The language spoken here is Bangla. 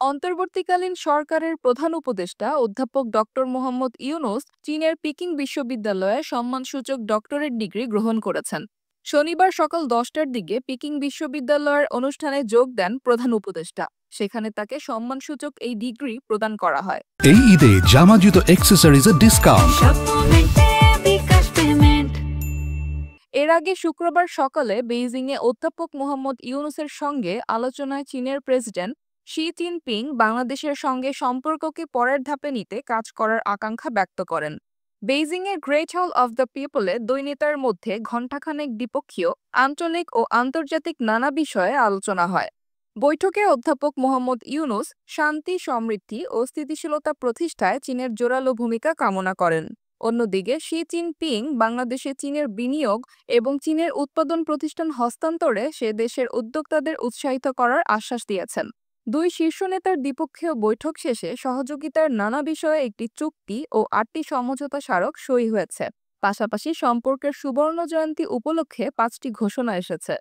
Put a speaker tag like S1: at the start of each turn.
S1: অন্তর্বর্তীকালীন সরকারের প্রধান উপদেষ্টা অধ্যাপক ডক্টর মোহাম্মদ ইউনূস চীনের পিকিং বিশ্ববিদ্যালয়ে সম্মানসূচক ডক্টরেট ডিগ্রি গ্রহণ করেছেন। শনিবার সকাল 10টার দিকে পিকিং বিশ্ববিদ্যালয়ের অনুষ্ঠানে যোগ দেন প্রধান উপদেষ্টা। সেখানে তাকে সম্মানসূচক এই ডিগ্রি প্রদান করা হয়।
S2: এই ঈদে জামা জুতো অ্যাক্সেসরিজের ডিসকাউন্ট।
S1: এর আগে শুক্রবার সকালে বেইজিংয়ে অধ্যাপক মোহাম্মদ ইউনূসের সঙ্গে আলোচনায় চীনের প্রেসিডেন্ট শি জিনপিং বাংলাদেশের সঙ্গে সম্পর্ককে পরের ধাপে নিতে কাজ করার আকাঙ্ক্ষা ব্যক্ত করেন। বেইজিংয়ের গ্রেট হল অব দ্য পিপলে দুই নেতার মধ্যে ঘণ্টাখানেক দ্বিপক্ষীয়, আঞ্চলিক ও আন্তর্জাতিক নানা বিষয়ে আলোচনা হয়। বৈঠকে অধ্যাপক মোহাম্মদ ইউনূস শান্তি, সমৃদ্ধি ও স্থিতিশীলতা প্রতিষ্ঠায় চীনের জোরালো ভূমিকা কামনা করেন। অন্যদিকে শি জিনপিং বাংলাদেশে চীনের বিনিয়োগ এবং চীনের উৎপাদন প্রতিষ্ঠান হস্তান্তরে সে দেশের উদ্যোক্তাদের উৎসাহিত করার আশ্বাস দিয়েছেন। দুই শীর্ষ নেতার দ্বিপক্ষীয় বৈঠক শেষে সহযোগিতার নানা বিষয়ে একটি চুক্তি ও 8টি সমঝোতা স্মারক সই হয়েছে। পাশাপাশি সম্পর্কের সুবর্ণ জয়ন্তী উপলক্ষে 5টি ঘোষণা এসেছে।